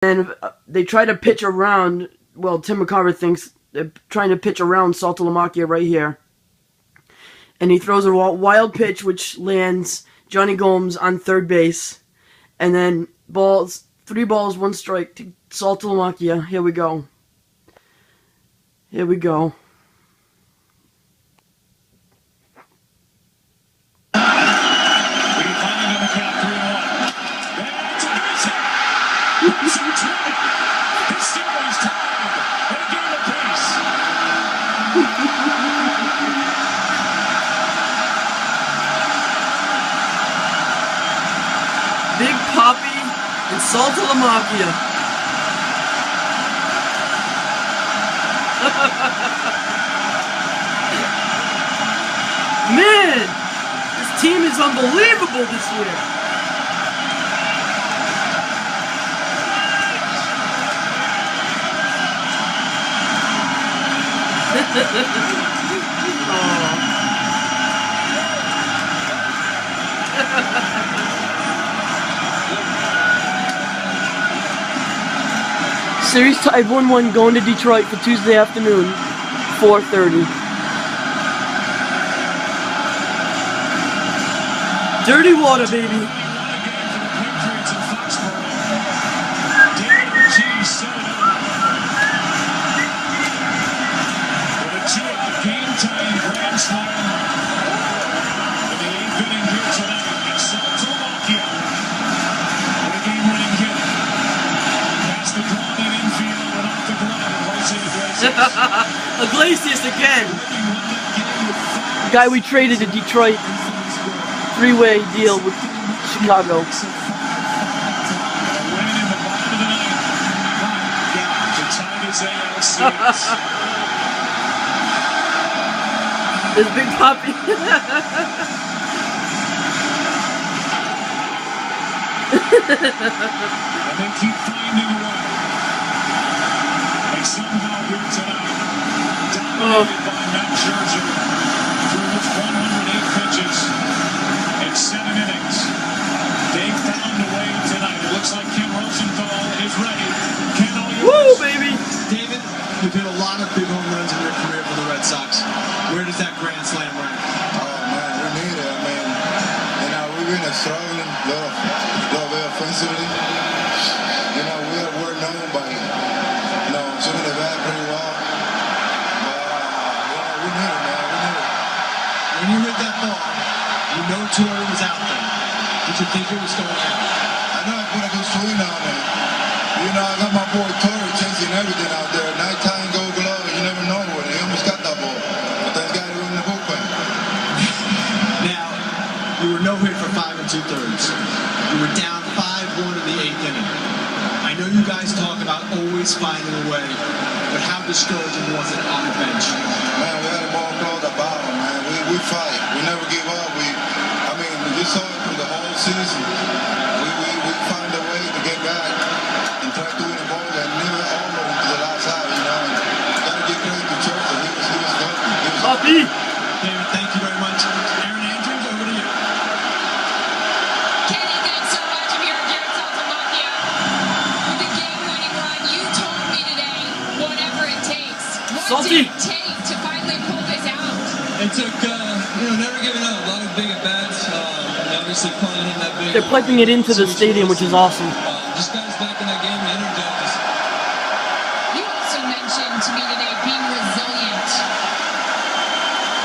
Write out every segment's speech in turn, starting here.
And they try to pitch around. Well, Tim McCarver thinks they're trying to pitch around Saltalamacchia right here. And he throws a wild pitch, which lands Johnny Gomes on third base. And then 3 balls, 1 strike to Saltalamacchia. Here we go. Here we go. Big Papi and Saltalamacchia. Man, this team is unbelievable this year. Series tied 1-1 going to Detroit for Tuesday afternoon, 4:30. Dirty water, baby. Iglesias again. The guy we traded to Detroit. 3-way deal with Chicago. There's Big Papi. And they keep finding a way. They somehow do tonight. Dominated by Matt Scherzer through his 108 pitches in 7 innings. They found a way tonight. It looks like Ken Rosenthal is ready. Ken, all yours. Woo, baby! David, you've hit a lot of big home runs in your career for the Red Sox. Where does that grand slam rank? Oh man, we need it. I mean, we've been struggling a little bit offensively. We're known by shooting the bat pretty well. But we need it, man. We need it. When you hit that ball, you know Torrey was out there. Did you think it was going out? I know I put a good swing on it. I got my boy Torrey chasing everything out there. Nighttime, gold glove, you never know what. He almost got that ball. But that guy was in the bullpen. Now, you were no hit for 5 2/3. You were down 5-1 in the 8th inning. I know you guys talk about always finding a way, but how discouraging was it on the bench? Man, we had a ball called the bottom, man. We fight. We never give up. You saw it through the whole season. We find a way to get back and try to win a ball and never over into the last out, and gotta give credit to Churchill. He was good. Papi! David, thank you very much. Aaron Andrews, over to you. Kenny, thanks so much. I'm here at Red Saltalamacchia with a game-winning run. You told me today, whatever it takes. What did it take to finally pull this out? It took, never giving up. A lot of big at-bats. Obviously playing in that big. They're piping it into the stadium, which is awesome. Just guys back in that game, energized. You also mentioned to me today being resilient.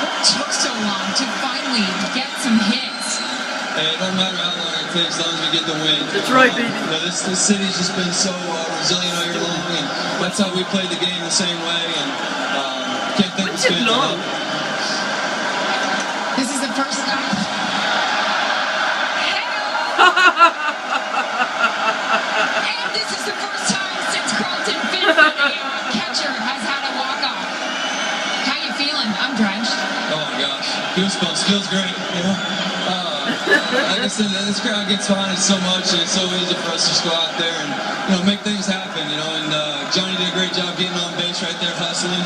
What took so long to finally get some hits? Hey, it don't matter how long it takes, as long as we get the win. That's right, baby. This city's just been so resilient all year long, and that's how we played the game the same way. And can't thank the fans enough. This is the first time. And this is the first time since Carlton Fenway catcher has had a walk-off. How you feeling? I'm drenched. Oh my gosh, goosebumps. Feels great. Like I said, this crowd gets behind us so much, and it's so easy for us to just go out there and make things happen. And Johnny did a great job getting on base right there, hustling,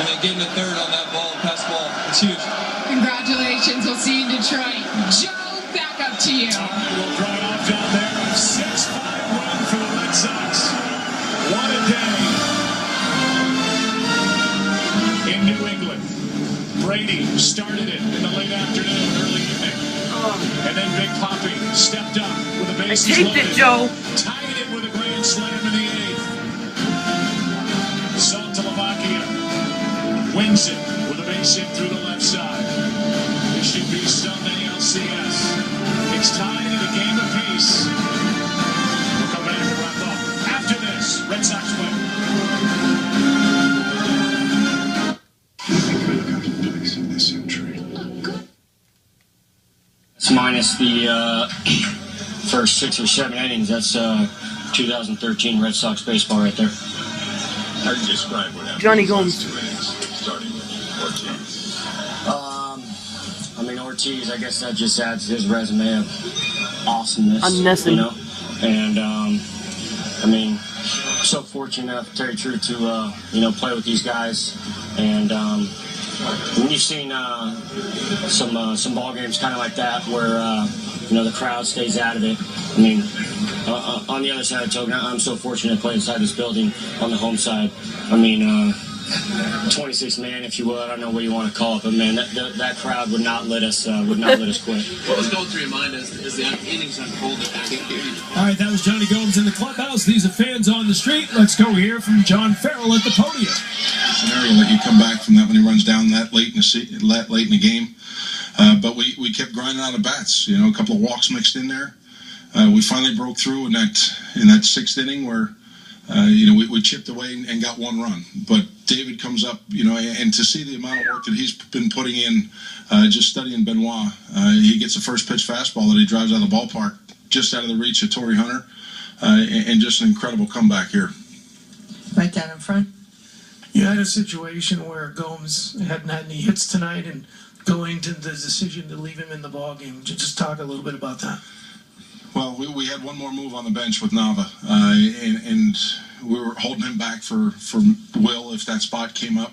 and then getting a third on that ball, pass ball. It's huge. Congratulations. We'll see you in Detroit. Joe, back up to you. Will drive off down there. 6-5 run for the Red Sox. Brady started it in the late afternoon, early evening. And then Big Papi stepped up with a bases I taped loaded. it, Joe. Tied it with a grand slam in the 8th. Slovakia wins it with a base hit through the left side. This should be some ALCS. It's tied in a game apiece. We'll come back and wrap up after this. Red Sox win. It's minus the first 6 or 7 innings. That's 2013 Red Sox baseball right there. How do you describe what happened? Johnny Gomes. Starting with Ortiz. I mean, Ortiz, I guess that just adds his resume of awesomeness. Unnecessary. You know? And, I mean, so fortunate enough, to tell you the truth, to, play with these guys. And, when you've seen some ball games kind of like that where, the crowd stays out of it. I mean, on the other side of the token, I'm so fortunate to play inside this building on the home side. I mean, 26 man, if you will. I don't know what you want to call it, but man, that crowd would not let us quit. What was going through your mind as the innings unfolded? All right, that was Johnny Gomes in the clubhouse. These are fans on the street. Let's go hear from John Farrell at the podium. Scenario that you come back from that when he runs down that late in the game. But we kept grinding out of bats. A couple of walks mixed in there. We finally broke through in that 6th inning where we chipped away and got 1 run. But David comes up, and to see the amount of work that he's been putting in, just studying Benoit, he gets a first pitch fastball that he drives out of the ballpark, just out of the reach of Torrey Hunter, and just an incredible comeback here. Right down in front. You had a situation where Gomes hadn't had any hits tonight, and going to the decision to leave him in the ballgame. Would you just talk a little bit about that? Well, we had one more move on the bench with Nava, and we were holding him back for Will if that spot came up.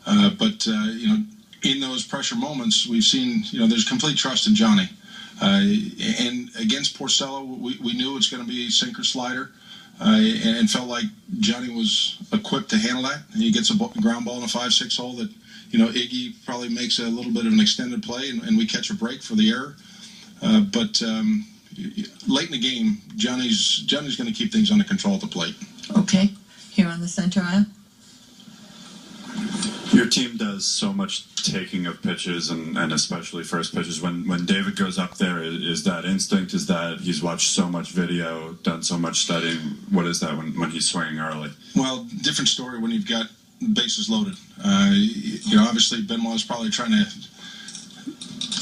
But in those pressure moments, we've seen, there's complete trust in Johnny. And against Porcello, we knew it's going to be sinker slider, and felt like Johnny was equipped to handle that. He gets a ground ball in a 5-6 hole that, Iggy probably makes a little bit of an extended play, and we catch a break for the error. But late in the game, Johnny's going to keep things under control at the plate. Okay. Here on the center aisle. Your team does so much taking of pitches and especially first pitches. When David goes up there, is that instinct? Is that he's watched so much video, done so much studying? What is that when he's swinging early? Well, different story when you've got bases loaded. Obviously Benoit's probably trying to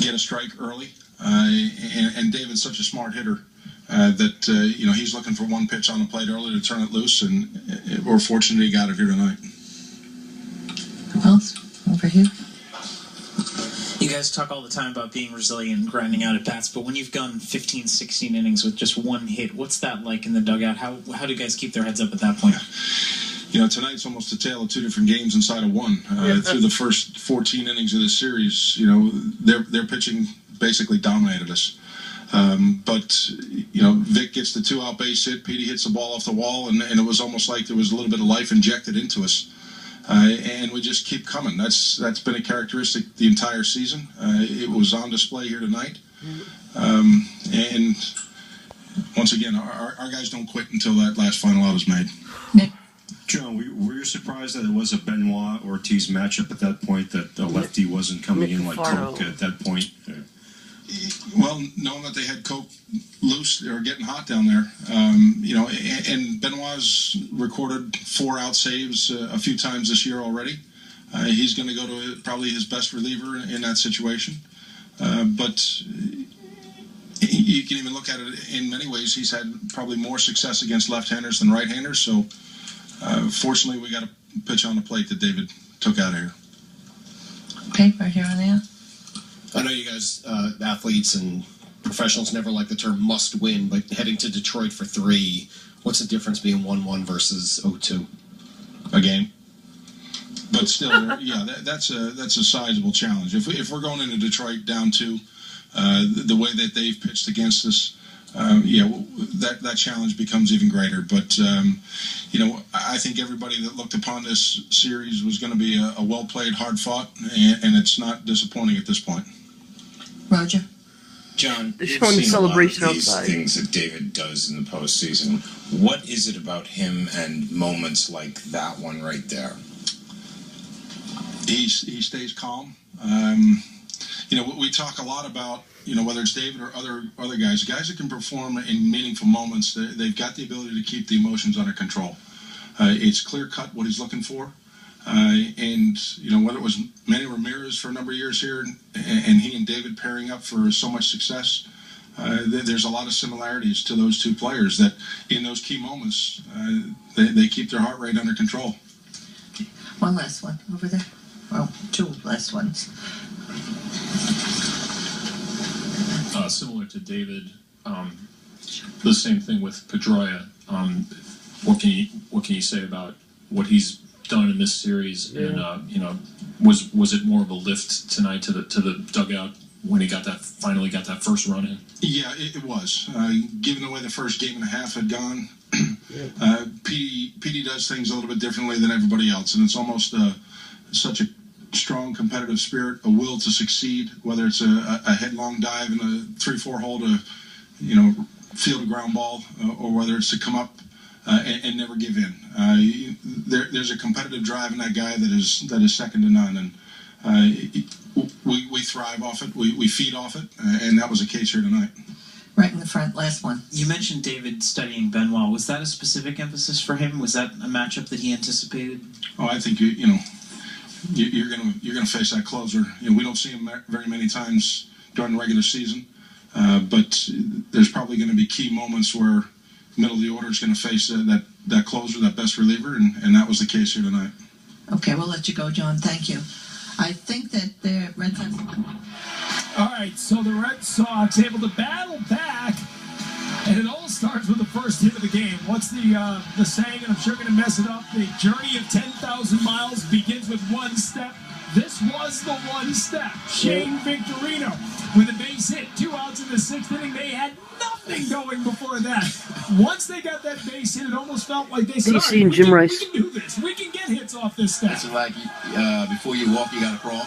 get a strike early. And David's such a smart hitter that he's looking for one pitch on the plate early to turn it loose, and we're fortunate he got it here tonight. Who else? Over here. You guys talk all the time about being resilient and grinding out at bats, but when you've gone 15, 16 innings with just 1 hit, what's that like in the dugout? How do guys keep their heads up at that point? Tonight's almost a tale of 2 different games inside of one. Through the first 14 innings of this series, their pitching basically dominated us. But Vic gets the 2-out base hit, Petey hits the ball off the wall, and it was almost like there was a little bit of life injected into us. And we just keep coming. That's been a characteristic the entire season. It was on display here tonight. And once again, our guys don't quit until that last final out is made. Nick. John, were you surprised that it was a Benoit Ortiz matchup at that point, that the lefty wasn't coming in like Coke at that point? Well, knowing that they had Coke loose, they were getting hot down there. And Benoit's recorded 4-out saves a few times this year already. He's going to go to probably his best reliever in that situation. But you can even look at it in many ways. He's had probably more success against left-handers than right-handers. So, fortunately, we got a pitch on the plate that David took out of here. Okay, right here on the aisle. I know you guys, athletes and professionals, never like the term must win, but heading to Detroit for 3, what's the difference being 1-1 versus 0-2? A game. But still, yeah, that's a sizable challenge. If we're going into Detroit down 2, the way that they've pitched against us, that challenge becomes even greater. But I think everybody that looked upon this series was going to be a well played, hard fought, and it's not disappointing at this point. Roger. John, They're you've showing the seen celebration a lot of these outside. things that David does in the postseason. What is it about him and moments like that one right there? He stays calm. We talk a lot about, whether it's David or other guys that can perform in meaningful moments. They've got the ability to keep the emotions under control. It's clear cut what he's looking for. And whether it was Manny Ramirez for a number of years here and he and David pairing up for so much success, there's a lot of similarities to those two players that in those key moments, they keep their heart rate under control. One last one over there. Well, two last ones. Similar to David, the same thing with Pedroia. What can you say about what he's done in this series? Yeah. And was it more of a lift tonight to the dugout when he finally got that first run in? Yeah, it was. Given the way the first game and a half had gone, PD does things a little bit differently than everybody else, and it's almost such a strong competitive spirit, a will to succeed, whether it's a headlong dive in a 3-4 hole to field a ground ball, or whether it's to come up and never give in. There's a competitive drive in that guy that is second to none, and we thrive off it, we feed off it, and that was the case here tonight. Right in the front, last one. You mentioned David studying Benoit. Was that a specific emphasis for him? Was that a matchup that he anticipated? Oh, I think you're gonna face that closer. We don't see him very many times during the regular season, but there's probably going to be key moments where middle of the order is going to face that closer, that best reliever, and that was the case here tonight. Okay, we'll let you go, John. Thank you. I think that the Red Sox. All right, so the Red Sox able to battle back, and it all starts with the first hit of the game. What's the saying? And I'm sure going to mess it up. The journey of 10,000 miles begins with one step. This was the one step. Shane Victorino with a base hit, 2 outs in the 6th inning. They had nothing going before that. Once they got that base hit, it almost felt like they said, all right, we can do this. We can get hits off this step. It's like before you walk, you got to crawl.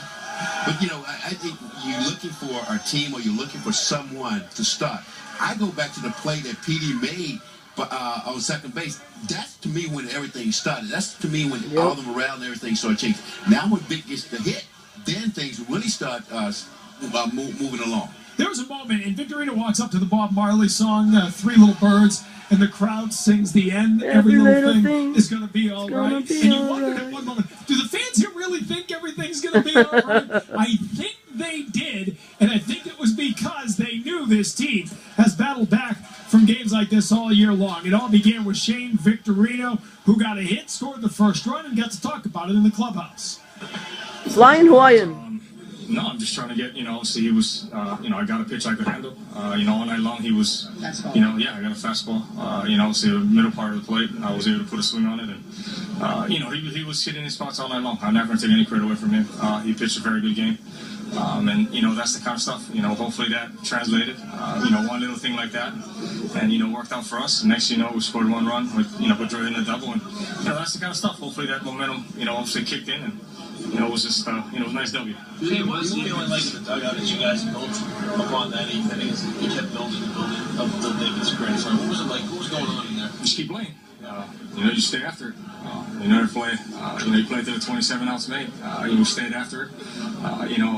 But, I think you're looking for a team or you're looking for someone to start. I go back to the play that PD made on second base. That's to me when everything started. That's to me when all the morale and everything started changing. Now when Vic gets the hit, then things really start moving along. There was a moment, and Victorino walks up to the Bob Marley song, Three Little Birds, and the crowd sings the end. Every little thing is going to be all right. And you wondered at one moment, do the fans here really think everything's going to be all right? I think they did, and I think it was because they knew this team has battled back from games like this all year long. It all began with Shane Victorino, who got a hit, scored the first run, and got to talk about it in the clubhouse. Flying Hawaiian. No, I'm just trying to get, obviously he was, I got a pitch I could handle. All night long he was, I got a fastball. Obviously the middle part of the plate, I was able to put a swing on it. And, he was hitting his spots all night long. I'm not going to take any credit away from him. He pitched a very good game. And, that's the kind of stuff, hopefully that translated, one little thing like that. And, worked out for us. And next, we scored 1 run with, Pedroia in a double. And, that's the kind of stuff. Hopefully that momentum, obviously kicked in. And, it was just, it was a nice W. What was the feeling like in the dugout as you guys built upon that 8th inning as you kept building and building up until David's credit? So what was it like? What was going on in there? Just keep playing. You stay after it. You never play. You play to the 27 outs made. You stayed after it.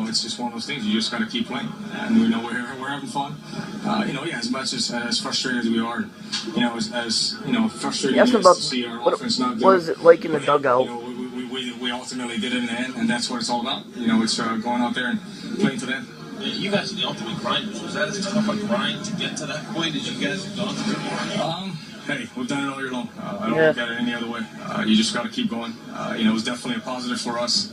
It's just one of those things. You just got to keep playing. And we know we're having fun. As much as frustrated as we are, as frustrated as to see our offense not do. What is it like in the dugout? We ultimately did it in the end, and that's what it's all about. It's going out there and playing to them. Yeah, you guys are the ultimate grinders. Was that as tough a grind to get to that point as you guys have gone through? Hey, we've done it all year long. I don't look at it any other way. You just got to keep going. It was definitely a positive for us.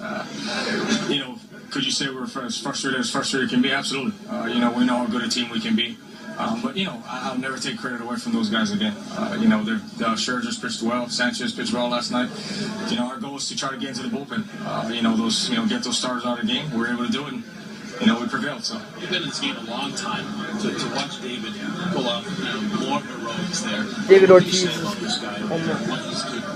Could you say we're as frustrated can be? Absolutely. We know how good a team we can be. But, I'll never take credit away from those guys again. Scherzer's pitched well. Sanchez pitched well last night. Our goal is to try to get into the bullpen. Get those starters out of the game. We were able to do it. And, we prevailed. So you've been in this game a long time. To watch David pull off more heroics there. David Ortiz is what he's